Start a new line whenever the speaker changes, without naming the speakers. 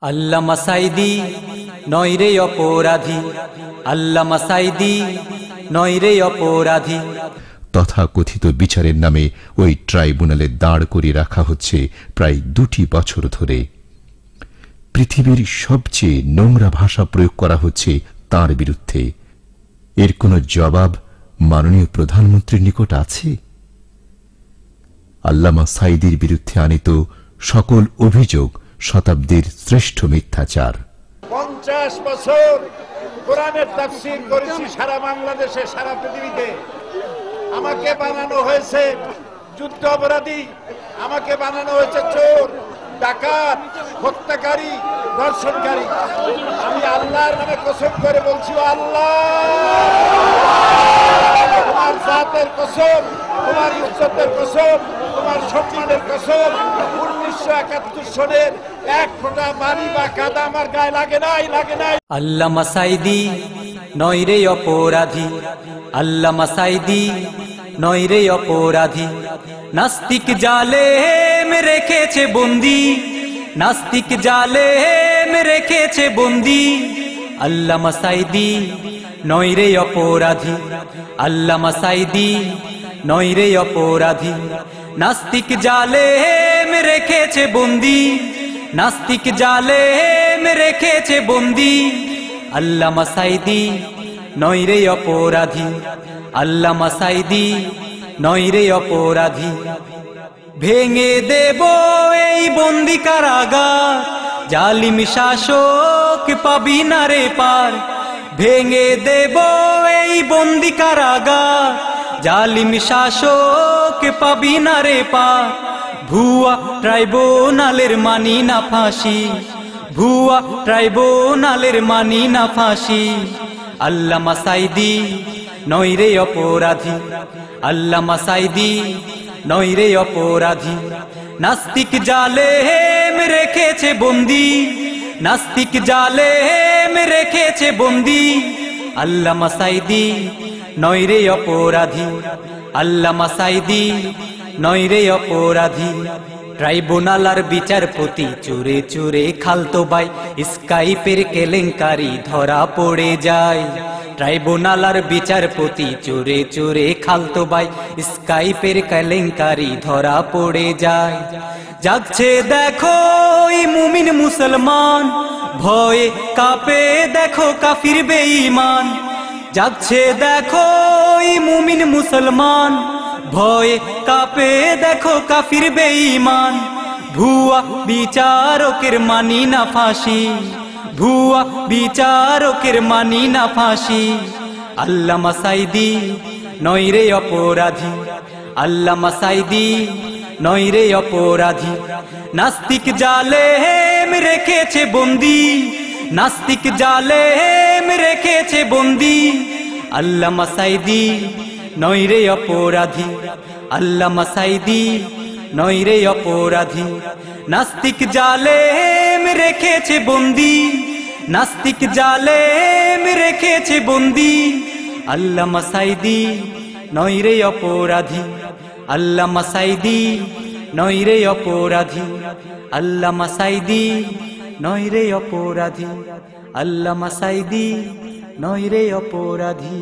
আল্লামা সাঈদী নয়রে অপরাধী, আল্লামা সাঈদী নয়রে অপরাধী।
তথাকথিত বিচারের নামে ওই ট্রাইব্যুনালে দাঁড় করিয়ে রাখা হচ্ছে প্রায় 2 বছর ধরে। পৃথিবীর সবচেয়ে নোংরা ভাষা প্রয়োগ করা হচ্ছে তার বিরুদ্ধে। এর কোনো জবাব মাননীয় প্রধানমন্ত্রীর নিকট আছে? আল্লামা সাঈদীর বিরুদ্ধে আনিত সকল অভিযোগ শতাব্দীর শ্রেষ্ঠ মিথ্যাচার।
50 বছর কোরআনের তাফসীর করেছি সারা বাংলাদেশে, সারা পৃথিবীতে। আমাকে বানানো হয়েছে যুদ্ধ অপরাধী, আমাকে বানানো হয়েছে চোর, ডাকাত, হত্যাকারী, ধর্ষণকারী। আমি আল্লাহর নামে কসম করে বলছি, আল্লাহ তোমার জাতের কসম, তোমার ইজ্জতের কসম, তোমার সম্মানের কসম, 1971 সনের 1 ফোঁটা বাড়ি বা কাদা আমার গায়ে লাগে নাই, লাগে নাই।
আল্লামা সাঈদী নয়রে অপরাধী, আল্লামা সাঈদী নয়রে অপরাধী। নাস্তিক জালেম রেখেছে বন্দি, নাস্তিক জালেম রেখেছে বন্দি। আল্লামা সাঈদী নয়রে অপরাধী, আল্লামা সাঈদী নয়রে অপরাধী। নাস্তিক জালেম রেখেছে বন্দি, নাস্তিক জালেম রেখেছে বন্দি। আল্লামা সাঈদী নয়রে অপরাধী, আল্লামা সাঈদী নয়রে অপরাধী। ভেঙে দেব এই বন্দি কারাগার, জালিম শাসক পাবি না রে পার। ভেঙে দেব এই বন্দি কারাগার, জালিম শাসক পাবি না রে পার। ভুয়া ট্রাইব্যুনালের মানি না ফাঁসি, ভুয়া ট্রাইব্যুনালের মানি না ফাঁসি। আল্লামা সাঈদী নয়রে অপরাধী, আল্লামা সাঈদী নয়রে অপরাধী। নাস্তিক জালেম রেখেছে বন্দি, নাস্তিক জালেম রেখেছে বন্দি। আল্লামা সাঈদী নয়রে অপরাধী, আল্লামা সাঈদী নয়রে অপরাধী। ট্রাইব্যুনাল আর বিচারপতি চুরে চুরে খালতো ভাই, স্কাইপের কেলেঙ্কারি ধরা পড়ে যায়। ট্রাইব্যুনাল আর বিচারপতি চুরে চুরে খালতো ভাই, স্কাইপের কেলেঙ্কারি ধরা পড়ে যায়। জাগছে দেখো এই মুমিন মুসলমান, ভয়ে কাঁপে দেখো কাফির বেঈমান। জাগছে দেখো এই মুমিন মুসলমান, ভয়ে কাঁপে দেখো কাফির বেঈমান। ভুয়া বিচারকের মানি না ফাঁসি, ভুয়া বিচারকের মানি না ফাঁসি। আল্লামা সাঈদী নয়রে অপরাধী, আল্লামা সাঈদী নয়রে অপরাধী। নাস্তিক জালেম রেখেছে বন্দি, নাস্তিক জালেম রেখেছে বন্দি। আল্লামা সাঈদী নয়রে অপরাধী, আল্লামা সাঈদী নয়রে অপরাধী। নাস্তিক জালেম রেখেছে বন্দি, নাস্তিক জালেম রেখেছে বন্দি। আল্লামা সাঈদী নয়রে অপরাধী, আল্লামা সাঈদী নয়রে অপরাধী। আল্লামা সাঈদী নয়রে অপরাধী, আল্লামা সাঈদী নয়রে অপরাধী।